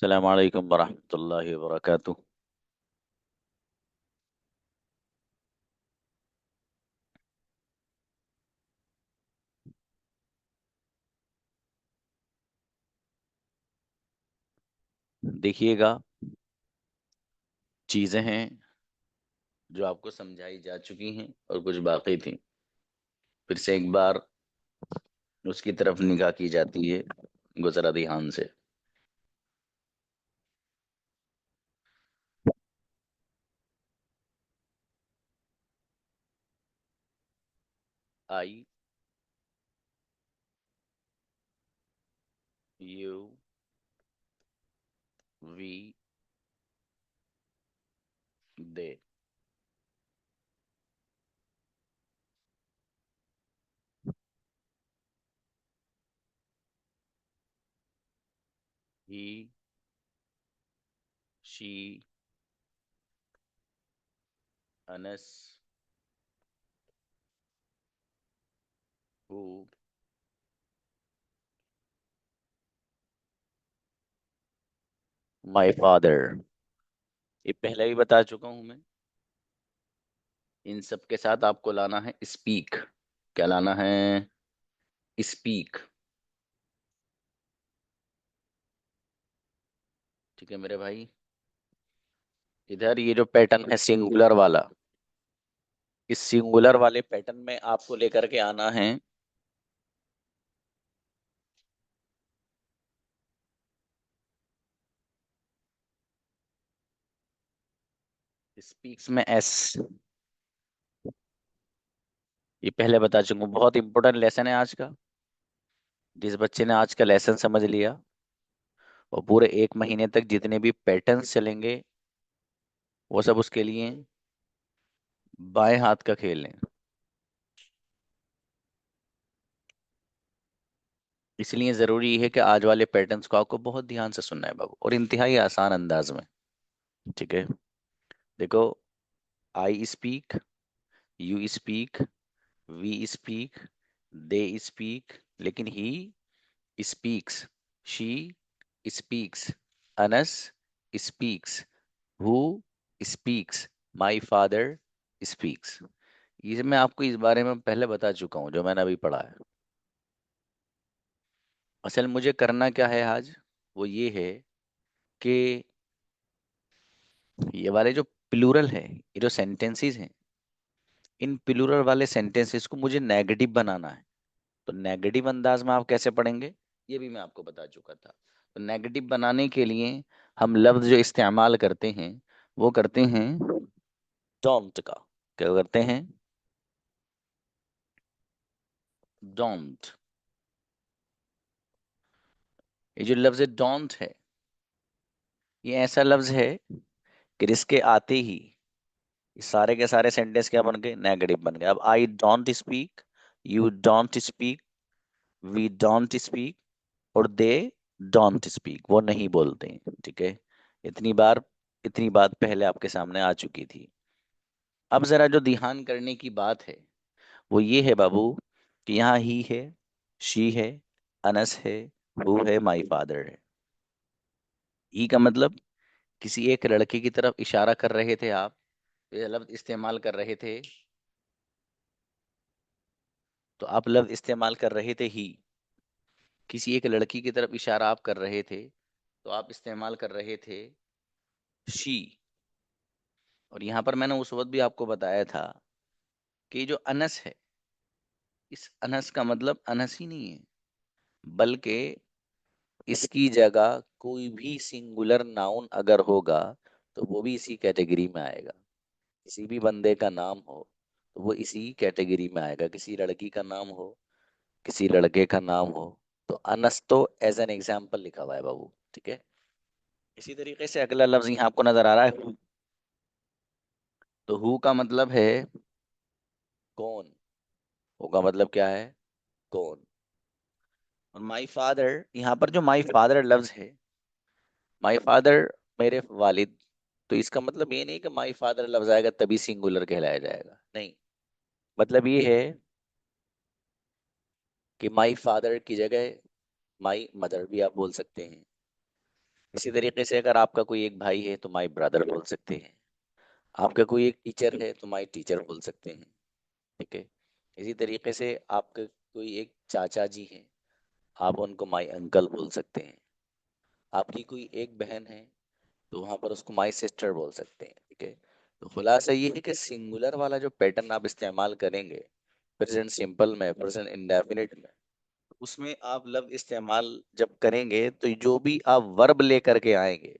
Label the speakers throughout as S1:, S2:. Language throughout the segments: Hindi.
S1: अस्सलाम वालेकुम वरहमतुल्लाहि वबरकातुह। देखिएगा, चीज़ें हैं जो आपको समझाई जा चुकी हैं और कुछ बाकी थी। फिर से एक बार उसकी तरफ निगाह की जाती है गुज़रा ध्यान से। I, you, we, they. He, she, अनस, हु, माय फादर। ये पहले भी बता चुका हूं मैं। इन सब के साथ आपको लाना है स्पीक। क्या लाना है? स्पीक। ठीक है मेरे भाई। इधर ये जो पैटर्न है सिंगुलर वाला, इस सिंगुलर वाले पैटर्न में आपको लेकर के आना है स्पीक्स में एस। ये पहले बता चुका हूँ, बहुत इंपॉर्टेंट लेसन है आज का। जिस बच्चे ने आज का लेसन समझ लिया और पूरे एक महीने तक जितने भी पैटर्न्स चलेंगे वो सब उसके लिए हैं। बाएं हाथ का खेल है। इसलिए जरूरी है कि आज वाले पैटर्न्स को आपको बहुत ध्यान से सुनना है बाबू, और इंतहाई आसान अंदाज में। ठीक है, देखो। I speak, you speak, we speak, they speak, लेकिन he speaks, she speaks, Anas speaks, who speaks, my father speaks. ये मैं आपको इस बारे में पहले बता चुका हूँ जो मैंने अभी पढ़ा है। असल मुझे करना क्या है आज, वो ये है कि ये वाले जो प्लूरल है, ये जो सेंटेंसेस हैं, इन प्लूरल वाले सेंटेंसेस को मुझे नेगेटिव बनाना है। तो नेगेटिव अंदाज में आप कैसे पढ़ेंगे, ये भी मैं आपको बता चुका था। तो नेगेटिव बनाने के लिए हम लफ्ज जो इस्तेमाल करते हैं वो करते हैं डोंट का। क्या करते हैं? डोंट। ये जो लफ्ज डोंट है, ये ऐसा लफ्ज है कि जिसके आते ही ये सारे के सारे सेंटेंस क्या बन गए? नेगेटिव बन गए। अब I don't speak, you don't speak, we don't speak और दे डोंट स्पीक, वो नहीं बोलते हैं। ठीक है, इतनी बार, इतनी बात पहले आपके सामने आ चुकी थी। अब जरा जो ध्यान करने की बात है वो ये है बाबू कि यहाँ ही है, शी है, अनस है, हु है, माई फादर है। ही का मतलब किसी एक लड़के की तरफ इशारा कर रहे थे आप, ये लफ्ज इस्तेमाल कर रहे थे। तो आप लफ्ज इस्तेमाल कर रहे थे ही, किसी एक लड़की की तरफ इशारा आप कर रहे थे, तो आप इस्तेमाल कर रहे थे शी। और यहाँ पर मैंने उस वक्त भी आपको बताया था कि जो अनस है, इस अनस का मतलब अनस ही नहीं है, बल्कि इसकी जगह कोई भी सिंगुलर नाउन अगर होगा तो वो भी इसी कैटेगरी में आएगा। किसी भी बंदे का नाम हो तो वो इसी कैटेगरी में आएगा। किसी लड़की का नाम हो, किसी लड़के का नाम हो, तो अनस तो एज एन एग्जाम्पल लिखा हुआ है बाबू। ठीक है, इसी तरीके से अगला लफ्ज यहाँ आपको नजर आ रहा है हु। तो हु का मतलब है कौन। हु का मतलब क्या है? कौन। और माई फादर, यहाँ पर जो माई फादर लफ्ज है, माई फादर मेरे वालिद, तो इसका मतलब ये नहीं कि माई फादर लफ्ज आएगा तभी सिंगुलर कहलाया जाएगा, नहीं। मतलब ये है कि माई फादर की जगह माई मदर भी आप बोल सकते हैं। इसी तरीके से अगर आपका कोई एक भाई है तो माई ब्रदर बोल सकते हैं। आपका कोई एक टीचर है तो माई टीचर बोल सकते हैं। ठीक है। इसी तरीके से आपके कोई एक चाचा जी हैं, आप उनको माई अंकल बोल सकते हैं। आपकी कोई एक बहन है तो वहां पर उसको माई सिस्टर बोल सकते हैं। ठीक है। तो खुलासा ये है कि सिंगुलर वाला जो पैटर्न आप इस्तेमाल करेंगे प्रेजेंट सिंपल में, प्रेजेंट इंडेफिनिट में, उसमें आप लव इस्तेमाल जब करेंगे तो जो भी आप वर्ब लेकर के आएंगे,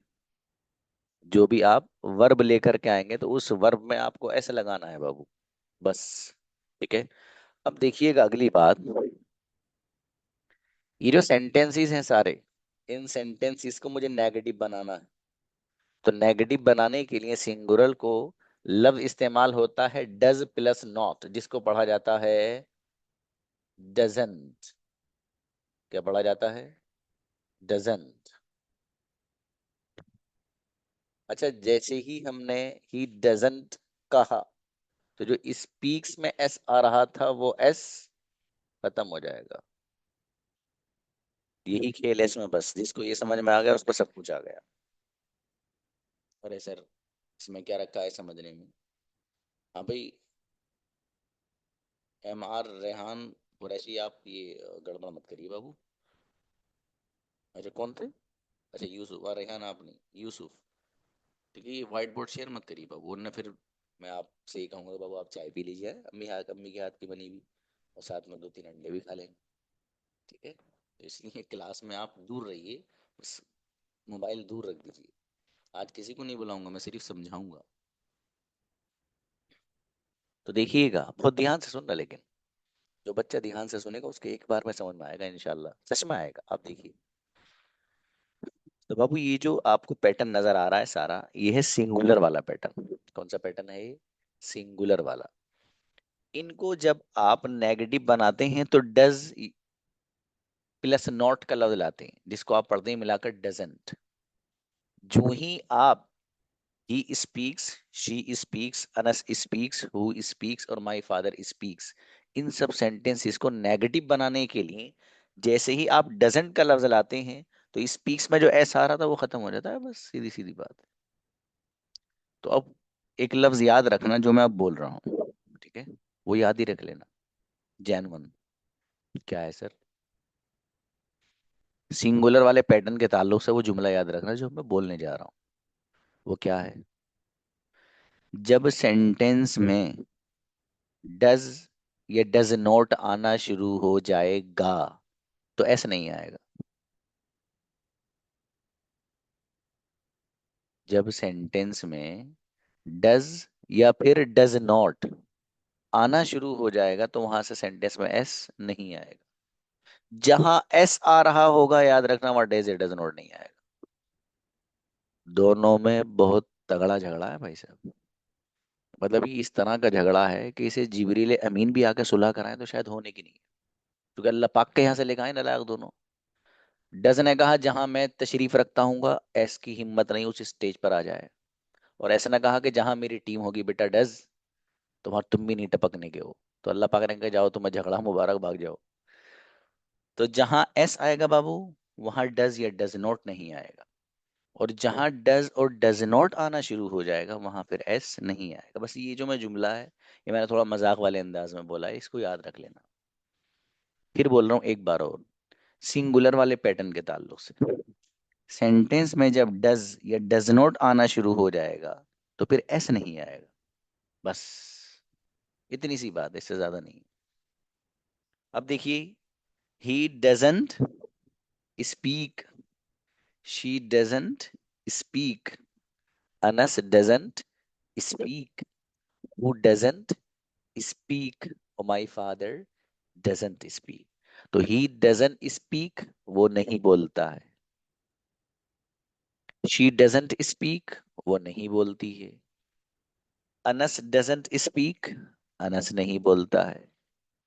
S1: जो भी आप वर्ब लेकर के आएंगे तो उस वर्ब में आपको ऐसे लगाना है बाबू, बस। ठीक है। अब देखिएगा अगली बात, ये जो सेंटेंसेस हैं सारे, इन सेंटेंसेस को मुझे नेगेटिव बनाना है। तो नेगेटिव बनाने के लिए सिंगुलर को लव इस्तेमाल होता है डज प्लस नॉट, जिसको पढ़ा जाता है डजंट। क्या पढ़ा जाता है? डजंट। अच्छा, जैसे ही हमने ही डजंट कहा तो जो स्पीक्स में एस आ रहा था वो एस खत्म हो जाएगा। यही खेल है इसमें, बस जिसको ये समझ में आ गया उसको सब कुछ आ गया। अरे सर, इसमें क्या रखा है समझने में? हाँ भाई, एम आर रेहान कुरैशी, आप ये गड़बड़ मत करिए बाबू। अच्छा कौन थे? अच्छा यूसुफ, और रेहान आप नहीं, यूसुफ। ठीक है, ये व्हाइट बोर्ड शेयर मत करिए बाबू, वरना फिर मैं आपसे ही कहूंगा बाबू आप चाय पी लीजिए, अम्मी के हाथ की बनी हुई, और साथ में दो तीन अंडे भी खा लेंगे। ठीक है, तो इसलिए क्लास में आप दूर रहिए, बस मोबाइल दूर रख दीजिए। आज किसी को नहीं बुलाऊंगा, मैं सिर्फ समझाऊंगा। तो देखिएगा, बहुत ध्यान से सुनना, लेकिन जो बच्चा ध्यान से सुनेगा उसके एक बार में समझ में आएगा, इंशाल्लाह सच में आएगा, आप देखिए। तो बाबू ये जो आपको पैटर्न नजर आ रहा है सारा, ये है सिंगुलर वाला पैटर्न। कौन सा पैटर्न है ये? सिंगुलर वाला। इनको जब आप नेगेटिव बनाते हैं तो डज प्लस नॉट का लफ्ज लाते हैं, जिसको आप पढ़ते हैं मिलाकर डजंट। जो ही आप he speaks, she speaks, Anas speaks, who speaks और my father speaks, इन सब सेंटेंसेस को नेगेटिव बनाने के लिए जैसे ही आप डजंट का लफ्ज लाते हैं तो स्पीक्स में जो एस आ रहा था वो खत्म हो जाता है, बस सीधी सीधी बात है। तो अब एक लफ्ज याद रखना जो मैं अब बोल रहा हूँ, ठीक है, वो याद ही रख लेना। जैनवन। क्या है सर? सिंगुलर वाले पैटर्न के ताल्लुक से वो जुमला याद रखना जो मैं बोलने जा रहा हूँ। वो क्या है? जब सेंटेंस में डज या डज नॉट आना शुरू हो जाएगा तो ऐसा नहीं आएगा। जब सेंटेंस में डज या फिर डज नॉट आना शुरू हो जाएगा तो वहां से सेंटेंस में एस नहीं आएगा। जहां एस आ रहा होगा याद रखना वहां डज या डज नॉट नहीं आएगा। दोनों में बहुत तगड़ा झगड़ा है भाई साहब। मतलब ये इस तरह का झगड़ा है कि इसे जिबरील अमीन भी आके सुलह कराए तो शायद होने की नहीं है, क्योंकि अल्लाह पाक के यहाँ से लेकर आए ना लायक दोनों। डज ने कहा जहां मैं तशरीफ रखता हूँ एस की हिम्मत नहीं उस स्टेज पर आ जाए, और ऐसा ने कहा कि जहां मेरी टीम होगी बेटा डज, तुम्हारा तुम भी नहीं टपकने के हो। तो अल्लाह पाक ने कहा जाओ तुम्हें झगड़ा मुबारक, भाग जाओ। तो जहां एस आएगा बाबू वहां डज या डज नॉट नहीं आएगा, और जहां डज और डज नॉट आना शुरू हो जाएगा वहां फिर एस नहीं आएगा। बस ये जो मैं जुमला है ये मैंने थोड़ा मजाक वाले अंदाज में बोला है, इसको याद रख लेना। फिर बोल रहा हूँ एक बार और, सिंगुलर वाले पैटर्न के ताल्लुक से, सेंटेंस में जब डज या डज नॉट आना शुरू हो जाएगा तो फिर एस नहीं आएगा, बस इतनी सी बात है, इससे ज्यादा नहीं। अब देखिए, he doesn't speak, she doesn't speak, Anas doesn't speak, who doesn't speak, और माय फादर डजंट स्पीक। तो ही डजंट स्पीक, वो नहीं बोलता है। शी डजंट स्पीक, वो नहीं बोलती है। अनस डजंट स्पीक, अनस नहीं बोलता है।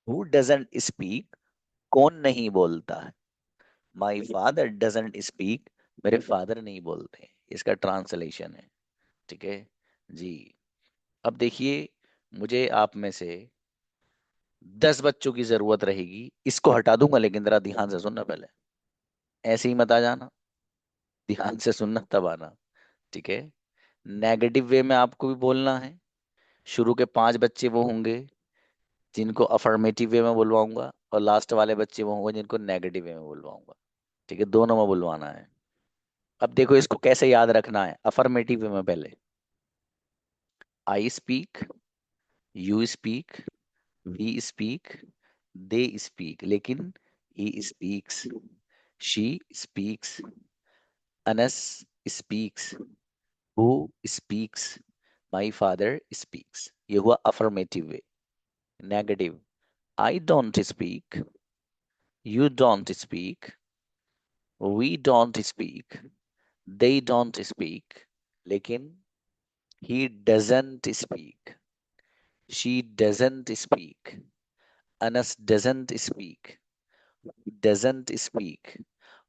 S1: हु डजंट स्पीक, कौन नहीं बोलता है। माई फादर डजंट स्पीक, मेरे फादर नहीं बोलते। इसका ट्रांसलेशन है। ठीक है जी। अब देखिए, मुझे आप में से 10 बच्चों की जरूरत रहेगी, इसको हटा दूंगा लेकिन जरा ध्यान से सुनना पहले, ऐसे ही मत आ जाना। ध्यान से सुनना तब आना, ठीक है। नेगेटिव वे में आपको भी बोलना है। शुरू के 5 बच्चे वो होंगे जिनको अफर्मेटिव वे में बुलवाऊंगा, और लास्ट वाले बच्चे वो होंगे जिनको नेगेटिव वे में बुलवाऊंगा, ठीक है। दोनों में बुलवाना है। अब देखो इसको कैसे याद रखना है। अफर्मेटिव वे में पहले I speak, you speak, we speak, they speak, लेकिन he speaks, she speaks, Anas speaks, who speaks, my father speaks. ये हुआ affirmative way. Negative, I don't speak, you don't speak, we don't speak, they don't speak, लेकिन he doesn't speak, she doesn't speak, Anas doesn't speak, doesn't speak,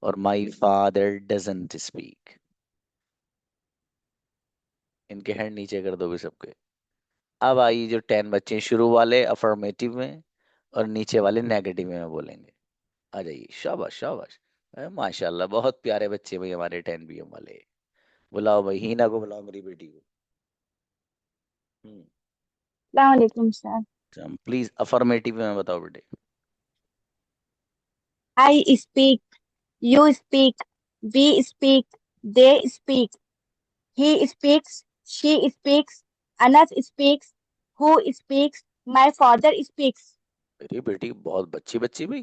S1: और my father doesn't speak। इनके हैंड नीचे कर दो भी सबके। अब आइए जो 10 बच्चे हैं, शुरू वाले अफर्मेटिव में और नीचे वाले नेगेटिव में बोलेंगे। आ जाइए, शाबाश शाबाश। माशाल्लाह, बहुत प्यारे बच्चे भाई हमारे 10 बीएम वाले। बुलाओ भाई, हीना को बुलाओ, मेरी बेटी को।
S2: Assalamualaikum, sir.
S1: प्लीज अफर्मेटिव में बताओ बेटे।
S2: I speak, you speak, we speak, they speak, he speaks, she speaks, Anas speaks, who speaks, my father speaks.
S1: मेरी बेटी बहुत बच्ची बच्ची भाई।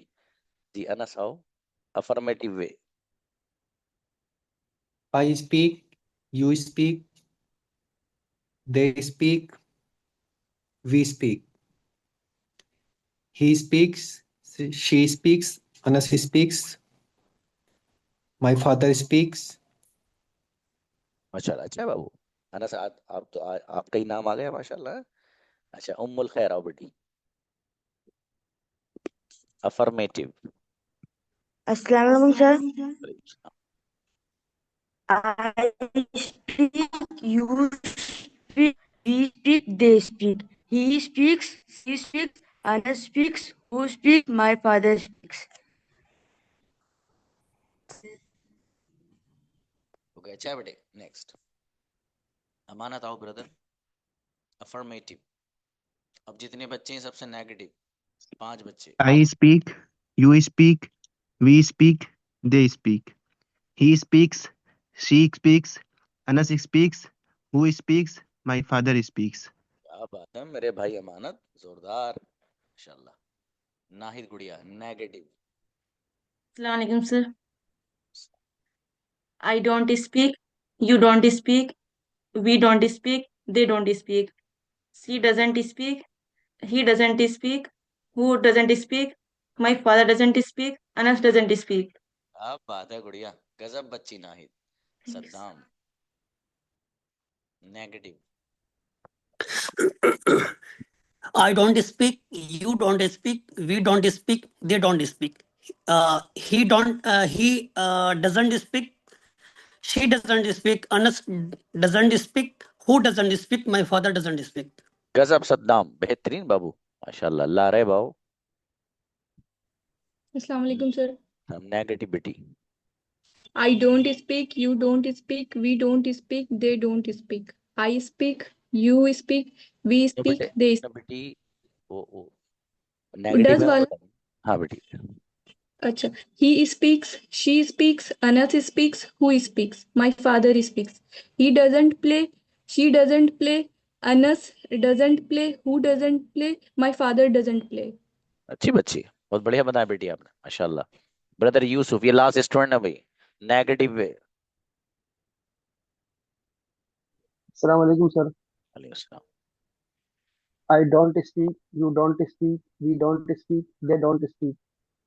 S1: जी अनस आओ, affirmative way.
S3: I speak, you speak, they speak, we speak. He speaks, she speaks, Anas speaks, my father speaks.
S1: माशाल्लाह, अच्छा है बाबू। अनस आप तो आपका ही नाम आ गया माशाल्लाह। अच्छा, उम्मुल खैर आओ बेटी। Affirmative.
S4: Assalamualaikum, sir. I speak, you speak, we speak, they speak. He speaks, she speaks, Anna speaks, who speaks, my father speaks.
S1: Okay, अच्छा है बेटे। नेक्स्ट, अमानत आओ ब्रदर। अफर्मेटिव। अब जितने बच्चे हैं सबसे नेगेटिव, 5 बच्चे।
S5: I speak, you speak, we speak, they speak. He speaks, she speaks, Anas speaks, who speaks, my father speaks.
S1: क्या बात है मेरे भाई अमानत, जोरदार माशाल्लाह। नाहिद गुड़िया, negative.
S6: Assalamualaikum, sir. I don't speak, you don't speak, we don't speak, they don't speak. She doesn't speak, he doesn't speak, who doesn't speak, my father doesn't speak, Anas doesn't speak.
S1: क्या बात है गुड़िया, गजब बच्ची Nahid. Saddam, negative.
S7: I don't speak, you don't speak, we don't speak, they don't speak. He doesn't speak, she doesn't speak, Anas doesn't speak, who doesn't speak, my father doesn't speak.
S1: गजब सद्दाम, बेहतरीन बाबू माशाल्लाह। ला रहे बाबू।
S8: अस्सलाम वालेकुम सर।
S1: हम नेगेटिव बेटी।
S8: I don't speak, you don't speak, we don't speak, they don't speak. I speak, you speak, we
S1: तो
S8: speak,
S1: बेटे
S8: they
S1: ना
S8: speak.
S1: बेटी, वो नेगेटिव
S8: डज
S1: है
S8: वाला।
S1: बता। हाँ बेटी।
S8: अच्छा, he speaks, she speaks, Anas speaks, who speaks? My father speaks. He doesn't play, she doesn't play, Anas doesn't play, who doesn't play? My father doesn't play.
S1: अच्छी बच्ची, बहुत बढ़िया बताया बेटी आपने माशाल्लाह। ब्रदर यूसुफ, ये लास्ट स्टूडेंट है भाई, negative way.
S9: Assalamu alaikum, sir.
S1: वालेकुम अस्सलाम।
S9: I don't speak, you don't speak, we don't speak, they don't speak.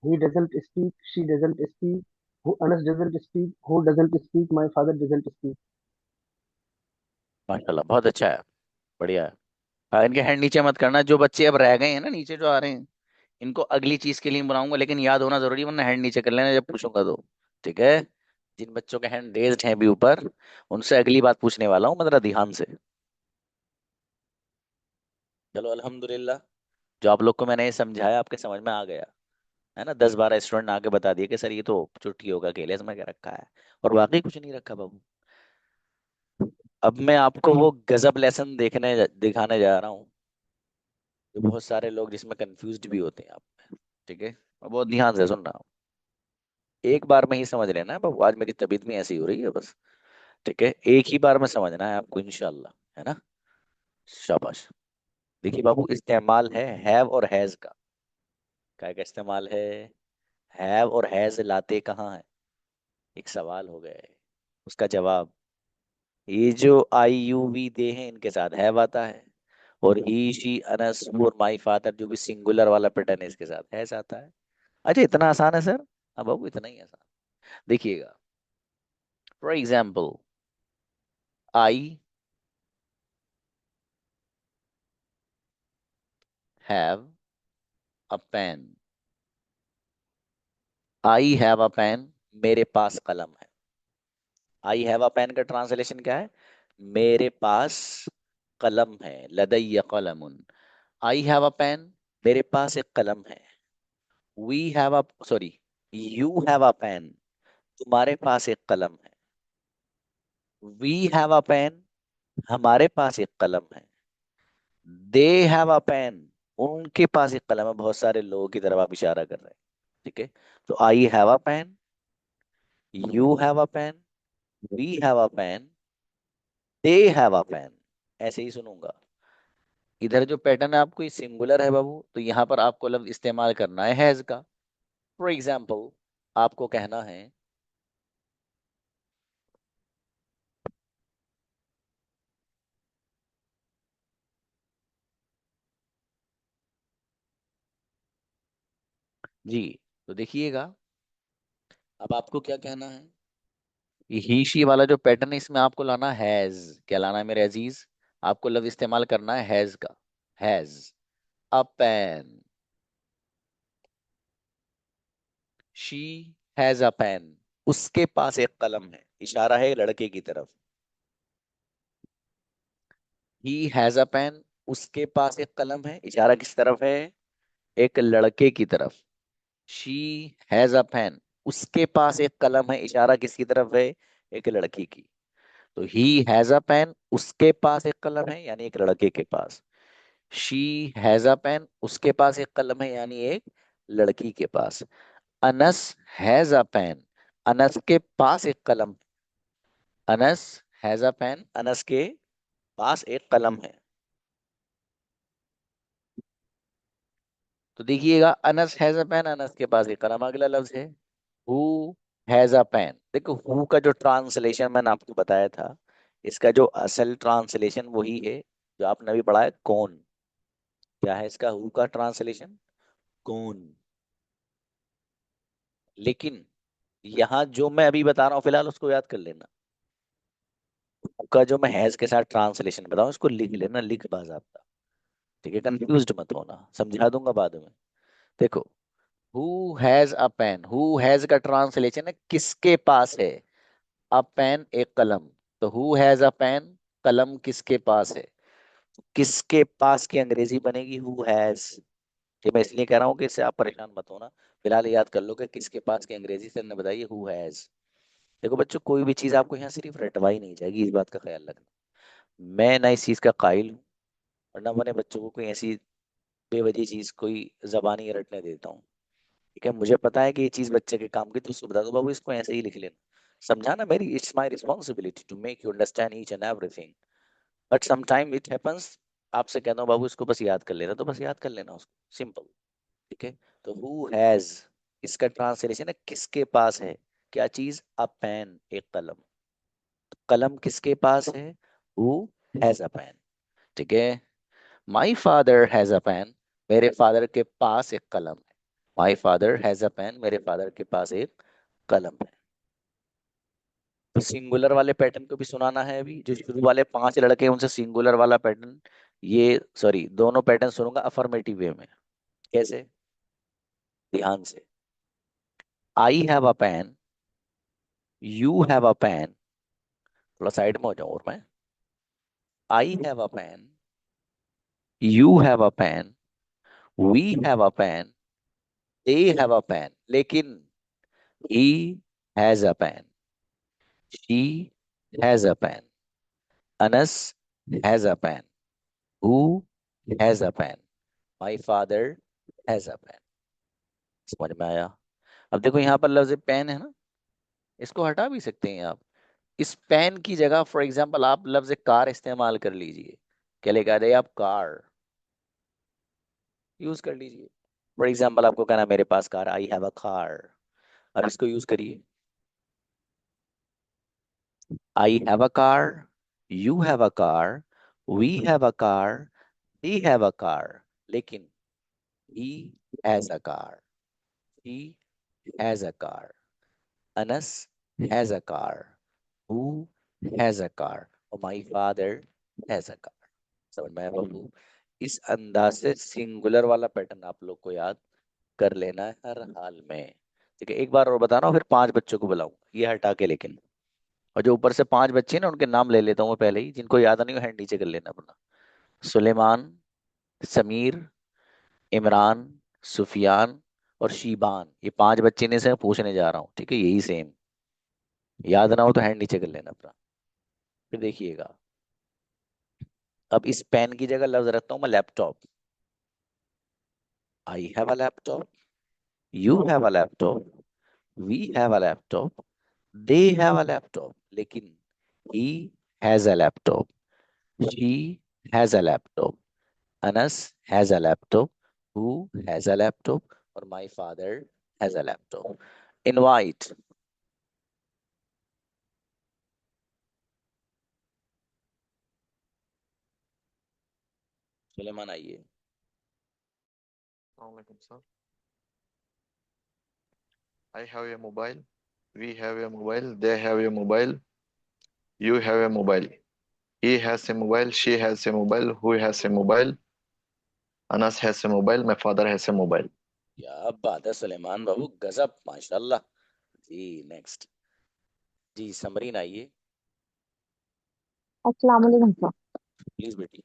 S9: He doesn't speak, she doesn't speak, who Anas doesn't speak, who doesn't speak, my father doesn't speak.
S1: माशाल्लाह, बहुत अच्छा है, बढ़िया है। हाँ, इनके हैंड नीचे मत करना। जो बच्चे अब रह गए हैं ना नीचे जो आ रहे हैं, इनको अगली चीज के लिए बनाऊंगा, लेकिन याद होना जरूरी है, वरना हैंड नीचे कर लेना जब पूछूंगा तो, ठीक है। जिन बच्चों के हैंड रेज्ड हैं भी ऊपर, उनसे अगली बात पूछने वाला हूँ मैं, जरा ध्यान से। चलो अल्हम्दुलिल्लाह, जो आप लोग को मैंने ये समझाया आपके समझ में आ गया। है ना, 10-12 स्टूडेंट आके बता दिए कि सर ये तो चुटकियों का खेल है, इसमें क्या रखा है, और वाकई कुछ नहीं रखा बाबू। अब मैं आपको वो गजब लेसन दिखाने जा रहा हूँ, जो बहुत सारे लोग जिसमें कंफ्यूज्ड भी होते हैं आप में। ठीक है, और बहुत ध्यान से सुन रहा हूँ, एक बार में ही समझ लेना है बाबू, आज मेरी तबीयत में ऐसी हो रही है बस। ठीक है, एक ही बार में समझना है आपको इंशाल्लाह, है ना। शाबाश। देखिए बाबू, इस्तेमाल है हैव और हैज का। क्या का इस्तेमाल है? हैव और हैज लाते कहाँ है? एक सवाल हो गया है, उसका जवाब, ये जो आई यू वी दे हैं इनके साथ हैव आता है, और ही शी अनस और माई फादर जो भी सिंगुलर वाला पैटर्न है इसके साथ हैज आता है। अच्छा, इतना आसान है सर? हाँ बाबू, इतना ही आसान। देखिएगा, for example, I have a pen. I have a pen, मेरे पास कलम है। आई हैव अ पेन का ट्रांसलेशन क्या है? मेरे पास कलम है, लदय्य कलमुन। आई हैव अ पेन, मेरे पास एक कलम है। We have a, sorry, you have a pen, तुम्हारे पास एक कलम है। वी हैव अ पेन, हमारे पास एक कलम है। दे हैव अ पेन, उनके पास एक कलम है। बहुत सारे लोगों की तरफ आप इशारा कर रहे हैं। ठीक है, तो I have a pen, you have a pen, we have a pen, they have a pen, ऐसे ही सुनूंगा। इधर जो पैटर्न है आपको ये सिंगुलर है बाबू, तो यहाँ पर आपको लफ्ज इस्तेमाल करना है हैज का। फॉर एग्जाम्पल, आपको कहना है, जी, तो देखिएगा, अब आपको क्या कहना है, ये ही शी वाला जो पैटर्न है इसमें आपको लाना हैज। क्या लाना है मेरे अजीज? आपको लफ्ज इस्तेमाल करना है हैज का। Has a pen, she has a pen, उसके पास एक कलम है, इशारा है लड़के की तरफ। ही हैज अ पेन, उसके पास एक कलम है, इशारा किस तरफ है? एक लड़के की तरफ। शी हैज अ पेन, उसके पास एक कलम है, इशारा किसकी तरफ है? एक लड़की की। तो ही हैज अ पेन, उसके पास एक कलम है, यानी एक लड़के के पास। शी हैज अ पेन, उसके पास एक कलम है, यानी एक लड़की के पास। Anas has a pen, Anas के पास एक कलम। Anas has a pen, Anas के पास एक कलम है। तो देखिएगा, Anas has a pen, Anas के पास एक कलम। अगला लफ्ज है हु हैज अ पेन। देखो, हु का जो ट्रांसलेशन मैंने आपको बताया था, इसका जो असल ट्रांसलेशन वही है जो आपने अभी पढ़ा है, कौन। क्या है इसका हु का ट्रांसलेशन? कौन। लेकिन यहाँ जो मैं अभी बता रहा हूँ फिलहाल उसको याद कर लेना। हु का जो मैं हैज के साथ ट्रांसलेशन बताऊँ उसको लिख लेना, लिख बाज़ाब्ता। ठीक है, कंफ्यूज्ड मत होना, समझा दूंगा बाद में। देखो, who has a pen, who has का ट्रांसलेशन है किसके पास है? अ पेन, एक कलम। तो हु हैज अ पेन, कलम किसके पास है? किसके पास की अंग्रेजी बनेगी हु हैज। ये मैं इसलिए कह रहा हूँ कि इससे आप परेशान मत होना, फिलहाल याद कर लो कि किसके पास की अंग्रेजी से ने बताइए हु हैज। देखो बच्चों, कोई भी चीज आपको यहाँ सिर्फ रटवाई नहीं जाएगी, इस बात का ख्याल रखना। मैं ना इस चीज का कायल हूँ, और ना मैंने बच्चों को कोई ऐसी बेवजह चीज कोई जबानी रटने देता हूँ। ठीक है, मुझे पता है कि ये चीज बच्चे के काम की, तो उसको बता दो बाबू इसको ऐसे ही लिख लेना। समझाना मेरी, it's my responsibility to make you understand each and everything, but sometime it happens. आपसे कहता हूँ बाबू इसको बस याद कर लेना, तो बस याद कर लेना उसको, सिंपल। ठीक है, तो हु हैज, इसका ट्रांसलेशन है किसके पास है। क्या चीज? अ पेन, एक कलम। तो कलम किसके पास है? Who has a pen. ठीक है, my father has a pen, मेरे फादर के पास एक कलम है। My father has a pen, मेरे फादर के पास एक कलम है। तो सिंगुलर वाले पैटर्न को भी सुनाना है अभी, जो शुरू वाले 5 लड़के हैं उनसे सिंगुलर वाला पैटर्न, ये सॉरी दोनों पैटर्न सुनूंगा अफर्मेटिव वे में। कैसे? ध्यान से। I have a pen, you have a pen, थोड़ा साइड में हो जाऊं और मैं। I have a pen, you have a pen, we have a pen, they have a pen, लेकिन he has a pen, she has a pen, Anas has a pen, who has a pen, my father has a pen। समझ में आया? अब देखो यहाँ पर लफ्ज पेन है ना, इसको हटा भी सकते हैं आप। इस पेन की जगह फॉर एग्जांपल आप लफ्ज कार इस्तेमाल कर लीजिए। क्या लेकर आ जाइए आप? कार यूज कर लीजिए। फॉर एग्जांपल आपको कहना मेरे पास car, I have a car. अब इसको यूज करिए, I have a car, you have a car, we have a car, they have a car, लेकिन he has a car, he has a car, Anas has a car, who has a car, और my father has a car. समझ में आया बाबू? इस अंदाज से सिंगुलर वाला पैटर्न आप लोग को याद कर लेना है हर हाल में। ठीक है, एक बार और बता रहा हूँ, फिर 5 बच्चों को बुलाऊंगा ये हटा के, लेकिन और जो ऊपर से 5 बच्चे हैं ना उनके नाम ले लेता हूँ मैं पहले ही, जिनको याद नहीं हो हैंड नीचे कर लेना अपना। सुलेमान, समीर, इमरान, सुफियान और शीबान, ये 5 बच्चे ने से पूछने जा रहा हूँ। ठीक है, यही सेम, याद ना हो तो हैंड नीचे कर लेना अपना। फिर देखिएगा, अब इस पेन की जगह लफ्ज रखता हूँ मैं laptop. I have a laptop, you have a laptop, we have a laptop, they have a laptop, लेकिन he has a laptop, she has a laptop, Anas has a laptop, who has a laptop, और my father has a laptop। Invite, Suleman आइए।
S10: Assalamualaikum, sir. I have a mobile. We have a mobile. They have a mobile. You have a mobile. He has a mobile. She has a mobile. Who has a mobile? Anas has a mobile. My father has a mobile.
S1: क्या बात है सुलेमान बाबू, गजब, माशाल्लाह। जी नेक्स्ट, जी समरीन आइए
S2: अस्सलाम वालेकुम सर।
S1: प्लीज बेटी।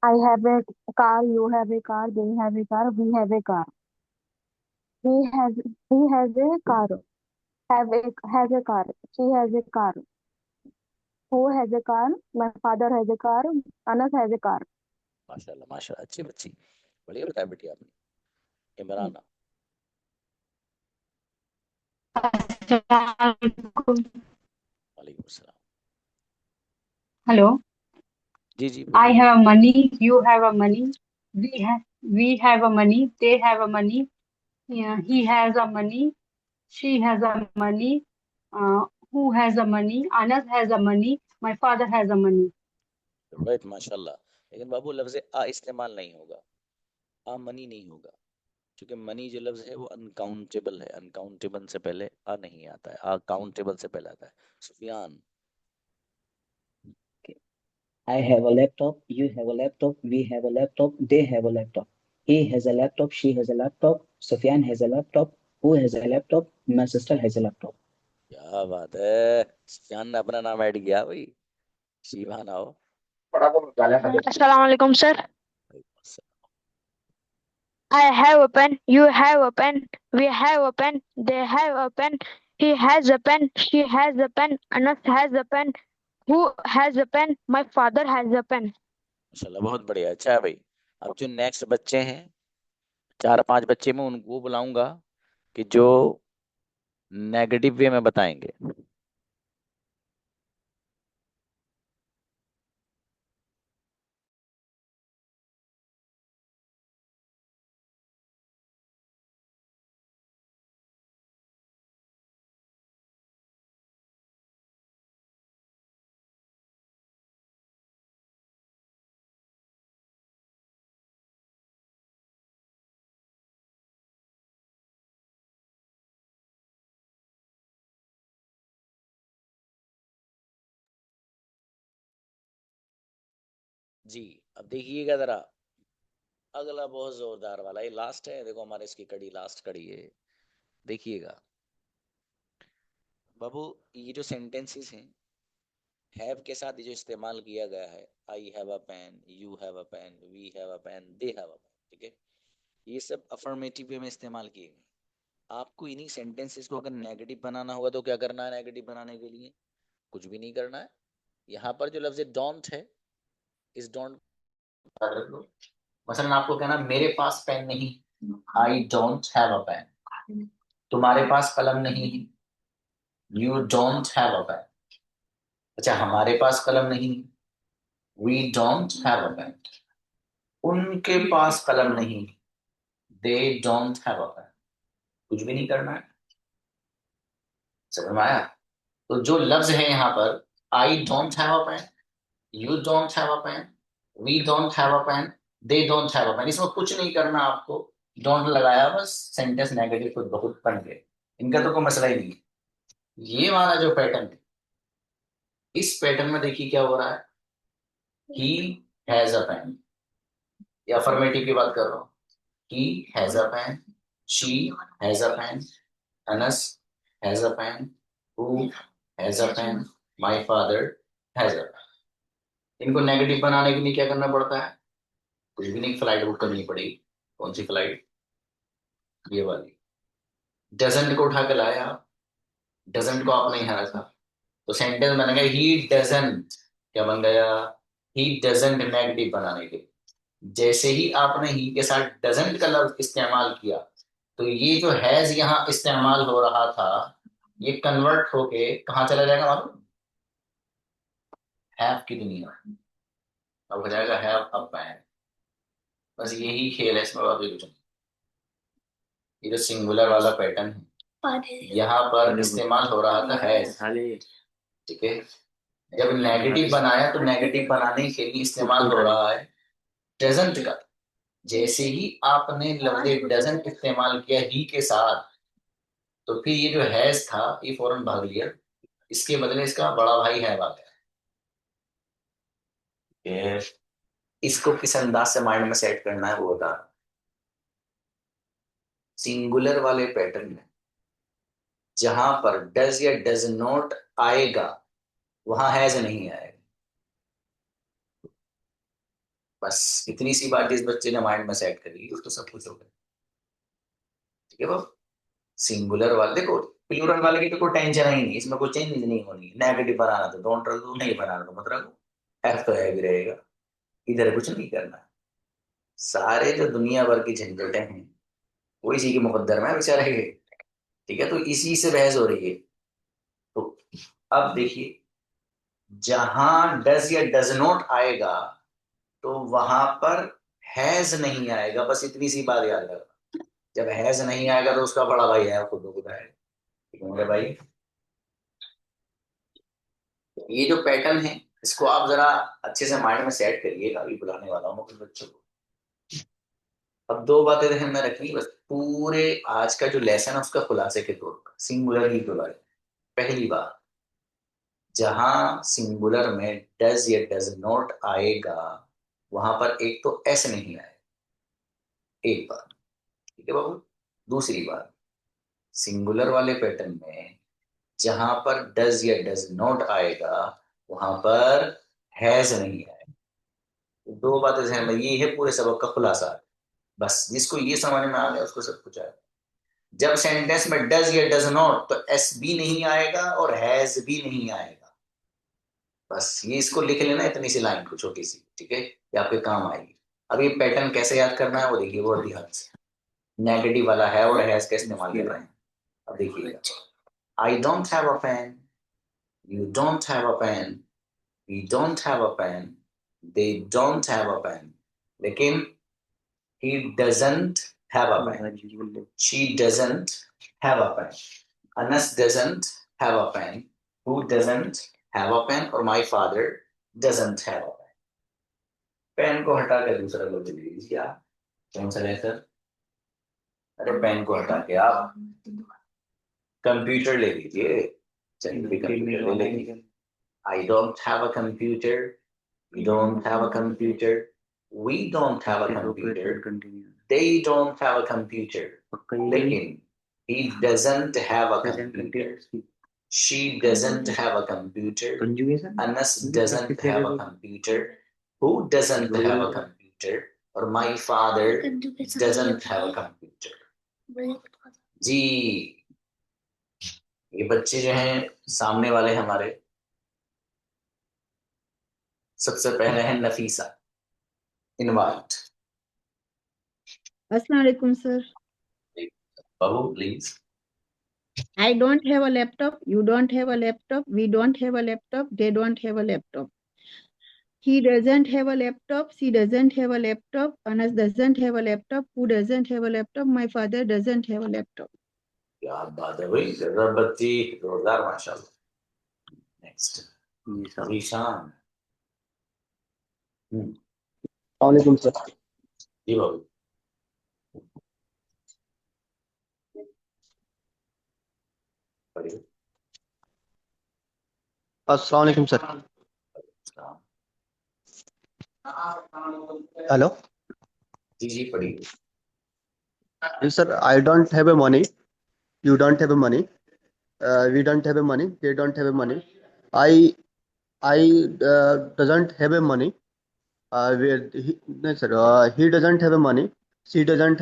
S2: I have a car, you have a car, they have a car, we have a car. He has he has a car. Has a car. She has a car. Who has a car? My father has a car. Anas has a car.
S1: माशाल्लाह माशाल्लाह, अच्छी बच्ची, बढ़िया बताया बेटी आपने। इमरान, वालेकुम सलाम।
S8: Hello.
S1: जी जी
S8: I
S1: बोलिए।
S8: have a money. You have a money. We have a money. They have a money. Yeah, he has a money. She has a money. Who has a money? Anas has a money. My father has a money.
S1: Right माशाल्लाह। लेकिन बाबू लफ्ज आ इस्तेमाल नहीं होगा, आ मनी नहीं होगा, क्योंकि मनी जो लफ्ज है वो अनकाउंटेबल है। अनकाउंटेबल से पहले आ नहीं आता है, आ काउंटेबल से पहले आता है। Sufiyan,
S11: I have a laptop, you have a laptop, we have a laptop, they have a laptop. He has a laptop, she has a laptop, Sufyan has a laptop, who has a laptop, my sister has a laptop.
S1: क्या बात है, सुफियान ने अपना नाम ऐड किया भाई। शीबान आओ।
S12: Assalamu alaikum, sir. I have a pen. You have a pen. We have a pen. They have a pen. He has a pen. She has a pen. Anas has a pen. Who has a pen? My father has a pen.
S1: माशाल्लाह बहुत बढ़िया, अच्छा है भाई। अब जो नेक्स्ट बच्चे हैं, 4-5 बच्चे में उनको बुलाऊंगा कि जो नेगेटिव वे में बताएंगे। जी अब देखिएगा जरा, अगला बहुत जोरदार वाला, ये लास्ट है, देखो हमारे इसकी कड़ी, लास्ट कड़ी है। देखिएगा बाबू, ये जो सेंटेंसेस हैं हैव के साथ ये जो इस्तेमाल किया गया है, I have a pen, you have a pen, we have a pen, they have a pen, ठीक है, ये सब अफर्मेटिव वे में इस्तेमाल किए गए। आपको इन्हीं सेंटेंसेस को अगर नेगेटिव बनाना होगा तो क्या करना है? नेगेटिव बनाने के लिए कुछ भी नहीं करना है। यहाँ पर जो लफ्ज डोंट है, इस डोंट मसलन आपको कहना मेरे पास पेन नहीं, I don't have a pen. तुम्हारे पास कलम नहीं है, you don't have a pen. अच्छा, हमारे पास कलम नहीं, we don't have a pen. उनके पास कलम नहीं, they don't have a pen. कुछ भी नहीं करना है। समझ में आया? तो जो लफ्ज है यहाँ पर, I don't have a pen, you don't have a pen, we don't have a pen, they don't have a pen, इसमें कुछ नहीं करना आपको। डोंट लगाया, बस सेंटेंस नेगेटिव खुद बहुत बन गए। इनका तो कोई मसला ही नहीं है। ये वाला जो पैटर्न है, इस पैटर्न में देखिए क्या हो रहा है। ही हैज अ पेन, या अफर्मेटिव की बात कर रहा हूँ। He has a pen, she has a pen, Anas has a pen, who has a pen, my father has a pen. इनको नेगेटिव बनाने के लिए क्या करना पड़ता है? कुछ भी नहीं, फ्लाइट बुक करनी पड़ेगी। कौन सी फ्लाइट? ये वाली। डजंट को उठा के लाया, डजंट को आपने यहाँ रखा, तो सेंटेंस बन गया ही डजंट। क्या बन गया? ही डजंट, नेगेटिव बनाने के लिए। जैसे ही आपने ही के साथ डजंट का लफ्ज इस्तेमाल किया, तो ये जो हैज यहाँ इस्तेमाल हो रहा था, ये कन्वर्ट होके कहाँ चला जाएगा मालूम? हैव की दुनिया। अब हो जाएगा हैव अ पेन। बस यही खेल है इसमें, और भी कुछ नहीं। ये जो सिंगुलर वाला पैटर्न है, यहाँ पर इस्तेमाल हो रहा था हैज। ठीक है, जब नेगेटिव बनाया तो नेगेटिव बनाने के लिए इस्तेमाल हो रहा है डजंट का। जैसे ही आपने लफ्ज डजंट इस्तेमाल किया ही के साथ, तो फिर ये जो हैज था ये फौरन भाग लिया, इसके बदले इसका बड़ा भाई है आ गया। इसको किस अंदाज से माइंड में सेट करना है वो बता। सिंगुलर वाले पैटर्न में जहां पर डज या डज नॉट आएगा, वहां हैज नहीं आएगा। बस इतनी सी बात इस बच्चे ने माइंड में सेट करी, उसको सब कुछ हो गया। ठीक है बाबू। सिंगुलर वाले देखो, प्लूरल वाले की तो कोई टेंशन ही नहीं, इसमें कोई चेंज नहीं होनी। नेगेटिव बनाना तो डोंट रख दो, नहीं बनाना तो मत रखो, एफ तो है भी रहेगा। इधर कुछ नहीं करना। सारे जो दुनिया भर की झंझटें हैं वो इसी के मुकद्दर में है बेचारे के। ठीक है, तो इसी से बहस हो रही है। तो अब देखिए, जहां डज या डज नॉट आएगा तो वहां पर हैज नहीं आएगा। बस इतनी सी बात याद रखना। जब हैज नहीं आएगा तो उसका बड़ा भाई है, खुद खुद है। ठीक है मेरे भाई। ये जो पैटर्न है, इसको आप जरा अच्छे से माइंड में सेट करिएगा। अभी बुलाने वाला हूँ कुछ बच्चों को। अब दो बातें ध्यान में रखनी, बस पूरे आज का जो लेसन है उसका खुलासे के तौर पर सिंगुलर ही खुला है। पहली बात, जहां सिंगुलर में डज या डज नॉट आएगा वहां पर एक तो एस नहीं आएगा। एक बात, ठीक है बाबू। दूसरी बात, सिंगुलर वाले पैटर्न में जहां पर डज या डज नॉट आएगा वहां पर हैज नहीं आएगा। दो बातें ध्यान में, ये है पूरे सबक का खुलासा। बस जिसको ये समझ में आ गया उसको सब कुछ आएगा। जब सेंटेंस में डज या डज नॉट, तो एस भी नहीं आएगा और हैज भी नहीं आएगा। बस ये इसको लिख लेना, इतनी सी लाइन को छोटी सी। ठीक है, ये आपके काम आएगी। अब ये पैटर्न कैसे याद करना है वो देखिए, वो ध्यान से। नेगेटिव वाला है और हैज का इस्तेमाल कर रहे हैं। अब देखिएगा, I don't have a pen, you don't have a pen, we don't have a pen, they don't have a pen. लेकिन he doesn't have a pen, she doesn't have a pen, Anas doesn't have a pen, who doesn't have a pen, और my father doesn't have a pen। Pen को हटा कर दूसरा लफ्ज ले लीजिए आप। कौन सा लेकर? अरे पेन को हटा के आप कंप्यूटर ले लीजिए। चलिए कंप्यूटर ले लेंगे। I don't have a computer, we don't have a computer, we don't have a computer, they don't have a computer, लेकिन he doesn't have a computer, she doesn't have a computer, Anas doesn't have a computer, who doesn't have a computer, और my father doesn't have a computer. जी, ये बच्चे जो हैं सामने वाले हमारे, सबसे पहले हैं Nafisa, invite.
S13: Assalamualaikum, sir.
S1: Babu please.
S13: I don't have a laptop. You don't have a laptop. We don't have a laptop. They don't have a laptop. He doesn't have a laptop. She doesn't have a laptop. Anas doesn't have a laptop. Who doesn't have a laptop? My father doesn't have a laptop.
S1: क्या बात है भाई, जबरदस्त बच्ची, जोरदार, माशाल्लाह। नेक्स्ट ईशान।
S9: वालेकुम सर।
S1: जी बाबू। पढ़िए।
S14: अस्सलाम वालेकुम सर। हेलो
S1: जी जी पढ़िए।
S14: Sir, I don't have a money, you don't have a money, we don't have a money, they don't have a money, I doesn't have a money, नहीं sir, he doesn't have a money, she doesn't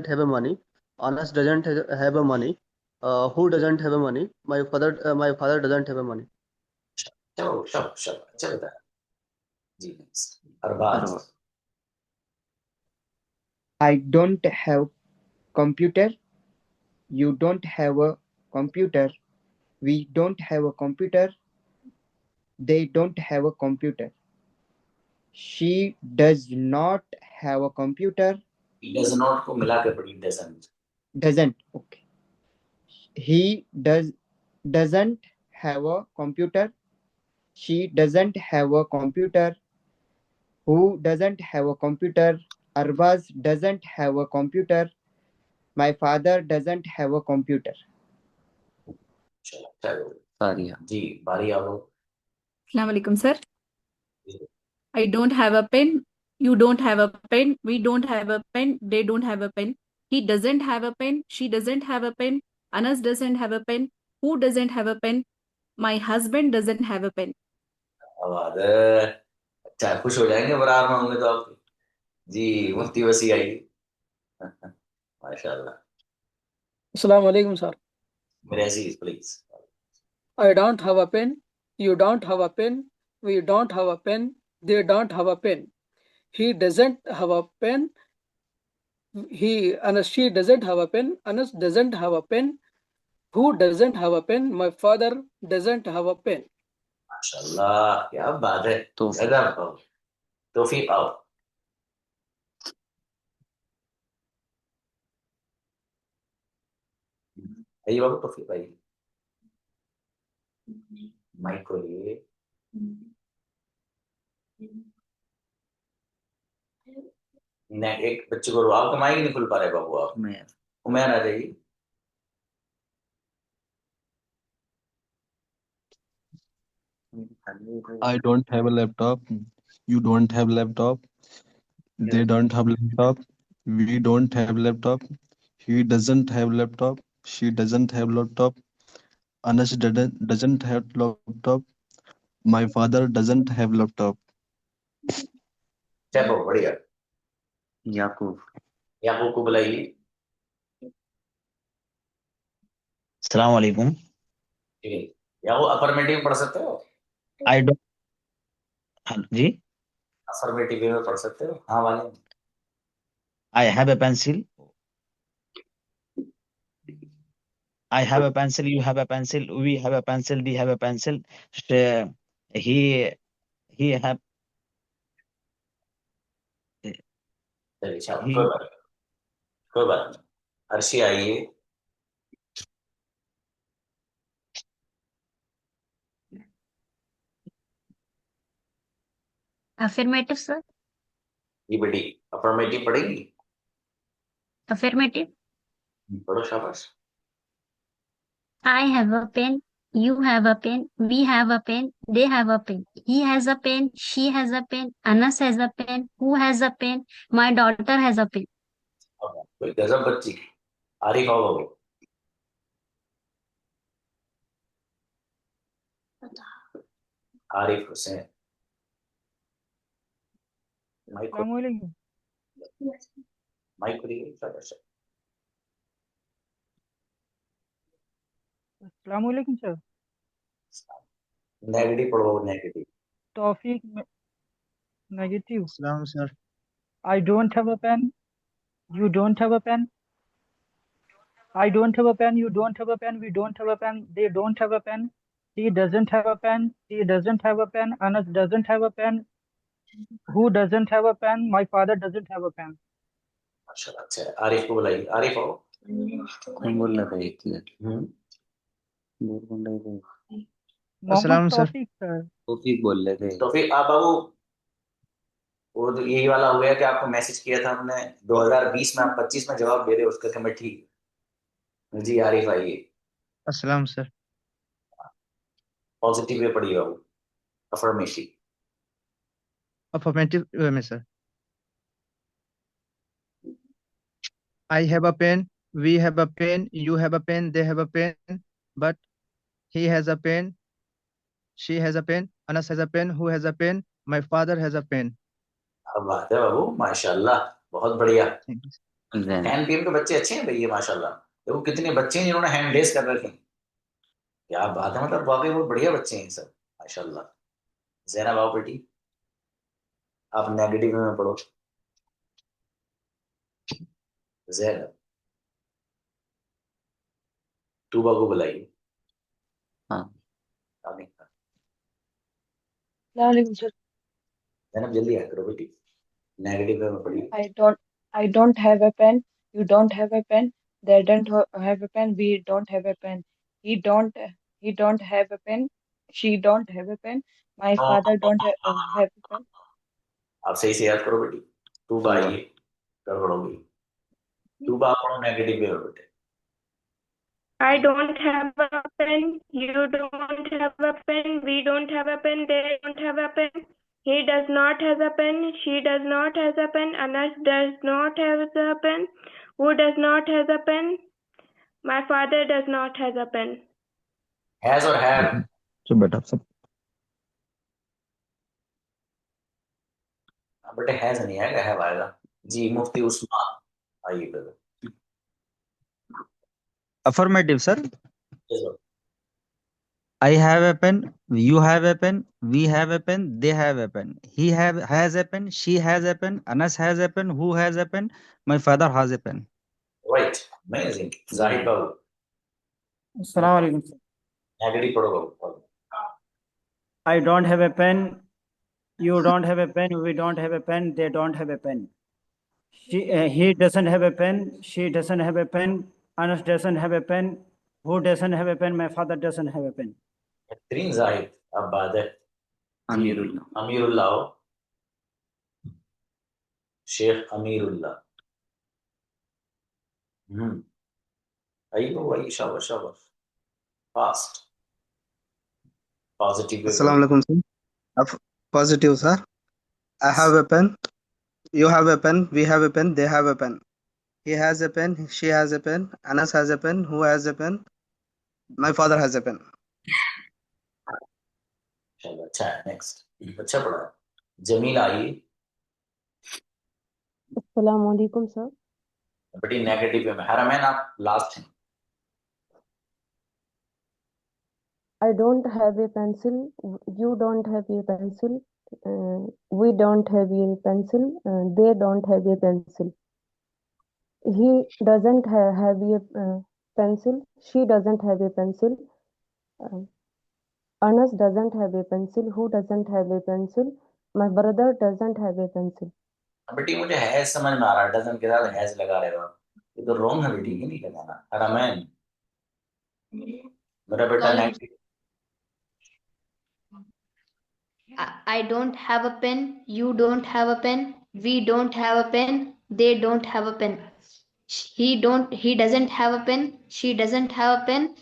S14: have a money, Anas doesn't have a money, who doesn't have a money, my father doesn't have a money.
S1: चलो शब शब अच्छा बताया जी। Next Arbaz.
S15: I don't have computer. You don't have a computer. We don't have a computer. They don't have a computer. She does not have a computer.
S1: Does not को मिला के पढ़िए, doesn't.
S15: Doesn't. Okay. He doesn't have a computer. She doesn't have a computer. Who doesn't have a computer? Arbaz doesn't have a computer. My father doesn't have a computer.
S1: चलो सारिया जी, बारी आओ।
S8: Assalamualaikum, sir. I don't have a pen. You don't have a pen. We don't have a pen. They don't have a pen. He doesn't have a pen. She doesn't have a pen. Anas doesn't have a pen. Who doesn't have a pen? My husband doesn't have a pen.
S1: आवाज है। अच्छा, खुश हो जाएंगे बराबर में होंगे तो आप। जी मुफ्ती वसी आई। माशाल्लाह।
S16: Assalamu alaikum, sir.
S1: मेरे अजीज please.
S16: I don't have a pen. You don't have a pen. We don't have a pen. They don't have a pen. He doesn't have a pen. She doesn't have a pen. Anas doesn't have a pen. Who doesn't have a pen? My father doesn't have a pen.
S1: माशाल्लाह, क्या बात है। गजब। तौफीक आओ। आइए बाबू, तौफीक आइए। माइक खोलिए। एक बच्चे को आपका माइक नहीं खुल पा रहे बाबू। आप उमैर आ जाइए।
S17: I don't have a laptop. You don't have laptop. They don't have laptop. We don't have laptop. He doesn't have laptop. She doesn't have laptop. Anas doesn't have laptop. My father doesn't have laptop.
S1: चलो बढ़िया। याकूब। याकूब को बुलाइए।
S18: अस्सलाम वालेकुम।
S1: याकूब अफर्मेटिव पढ़ सकते हो?
S18: I don't. जी,
S1: अफर्मेटिव में पढ़ सकते हो हाँ वाले।
S18: I have a pencil. I have a pencil. You have a pencil. We have a pencil. They have a pencil. He have.
S1: चलिए कोई बात नहीं। अर्शी आइए।
S12: Affirmative, sir.
S1: ये बेटी अफर्मेटिव पढ़ेगी।
S12: Affirmative.
S1: पढ़ो शाबाश।
S12: I have a pen. You have a pen. We have a pen. They have a pen. He has a pen. She has a pen. Anas has a pen. Who has a pen? My daughter has a pen.
S1: कोई गजब बच्ची। आरिफ आओ बाबू। आरिफ हुसैन।
S19: अस्सलामुअलैकुम।
S1: माइक खुली शाबाश।
S19: अस्सलाम वालेकुम सर।
S1: नेगेटिव पढ़ो, negative.
S19: Taufiq negative.
S18: Salam, sir.
S19: I don't have a pen. You don't have a pen. I don't have a pen. You don't have a pen. We don't have a pen. They don't have a pen. He doesn't have a pen. He doesn't have a pen. Anas doesn't have a pen. Who doesn't have a pen? My father doesn't have a pen.
S1: माशाल्लाह, अच्छा है। आरिफ को बुलाइए। आरिफ आओ।
S20: कौन बोल रहा था एक मिनट? बोल कौन रहे थे?
S19: Mohammad
S18: Assalam, sir.
S19: Taufiq sir.
S20: Taufiq बोल रहे थे।
S1: तौफीक आप बाबू, वो तो यही वाला हो गया कि आपको मैसेज किया था हमने 2020 में, आप 25 में जवाब दे रहे हो उसका कि मैं ठीक। जी आरिफ आइए।
S18: Assalam, sir.
S1: पॉजिटिव वे पढ़िए बाबू, अफर्मेशन।
S18: Affirmative way में sir. I have a pen. We have a pen. You have a pen. They have a pen. But he has a pen. She has a pen. Anas has a pen. Who has a pen? My father has a pen.
S1: अब बात है बाबू, माशाल्लाह, बहुत बढ़िया।
S18: Thank you.
S1: हैंड पीम के बच्चे अच्छे हैं भैया, माशाल्लाह। देखो कितने बच्चे हैं जिन्होंने हैंड रेस कर रखे हैं। क्या बात है, मतलब वाकई बहुत बढ़िया बच्चे हैं सब, माशाल्लाह। ज़ैनब आओ बेटी, आप नेगेटिव में पढ़ो। ज़ैनब, तूबा को बुलाइए।
S20: हाँ।
S1: आमीन।
S21: वालेकुम सर।
S1: ज़ैनब जल्दी आया करो बेटी, नेगेटिव में पढ़िए।
S21: I don't have a pen. You don't have a pen. They don't have a pen. We don't have a pen. He don't have a pen. She don't have a pen. My father don't have a pen.
S1: आप सही से याद करो बेटी। तूबा आइए, गड़बड़ोगी। तूबा आप पढ़ो नेगेटिव में बेटे।
S12: I don't have a pen. You don't have a pen. We don't have a pen. They don't have a pen. He does not have a pen. She does not have a pen. Anas does not have a pen. Who does not have a pen? My father does not have a pen.
S1: Has or have?
S18: So बेटा सब
S1: बेटे हैज नहीं आएगा, हैव आएगा। जी मुफ्ती उस्मान आइए brother.
S22: Affirmative, sir. I have a pen. You have a pen. We have a pen. They have a pen. He has a pen. She has a pen. Anas has a pen. Who has a pen? My father has a pen.
S1: Right. Amazing. Zahid बाबू।
S23: अस्सलाम वालेकुम सर।
S1: नेगेटिव पढ़ो बाबू।
S23: I don't have a pen. You don't have a pen. We don't have a pen. They don't have a pen. He doesn't have a pen. She doesn't have a pen. Anas doesn't have a pen. Who doesn't have a pen? My father doesn't have a pen.
S1: बेहतरीन जाहिद। अब बात है अमीरुल्लाह। अमीरुल्लाह हो, शेख अमीरुल्लाह। आइए आइए, शाबाश शाबाश, fast positive.
S24: Assalamu alaikum, sir. Positive, sir. I have a pen. You have a pen. We have a pen. They have a pen. He has a pen. She has a pen. Anas has a pen. Who has a pen? My father has a pen.
S1: चलो अच्छा है। नेक्स्ट, अच्छा पढ़ा। जमील आइए।
S21: अस्सलाम वालेकुम सर।
S1: बेटी नेगेटिव में हरमैन आप लास्ट हैं।
S21: I don't have a pencil. You don't have a pencil. We don't have a pencil. They don't have a pencil. He doesn't have a pencil. She doesn't have a pencil. Anas doesn't have a pencil. Who doesn't have a pencil? My brother doesn't have a pencil.
S1: बेटी मुझे हैज समझ में आ रहा है, डजंट के साथ हैज लगा रहे हो, ये तो रॉन्ग है बेटी, ये नहीं लगाना। हरमैन मेरा बेटा negative.
S25: I don't have a pen. You don't have a pen. We don't have a pen. They don't have a pen. He doesn't have a pen. She doesn't have a pen.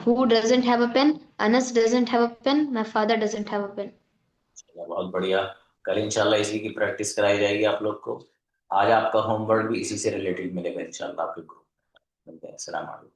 S25: Who doesn't have a pen? Anas doesn't have a pen. My father doesn't have a pen.
S1: बहुत बढ़िया। कल इंशाल्लाह इसी की प्रैक्टिस कराई जाएगी आप लोग को। आज आपका होमवर्क भी इसी से रिलेटेड मिलेगा इंशाल्लाह आपके ग्रुप में। मिलते हैं। अस्सलाम वालेकुम।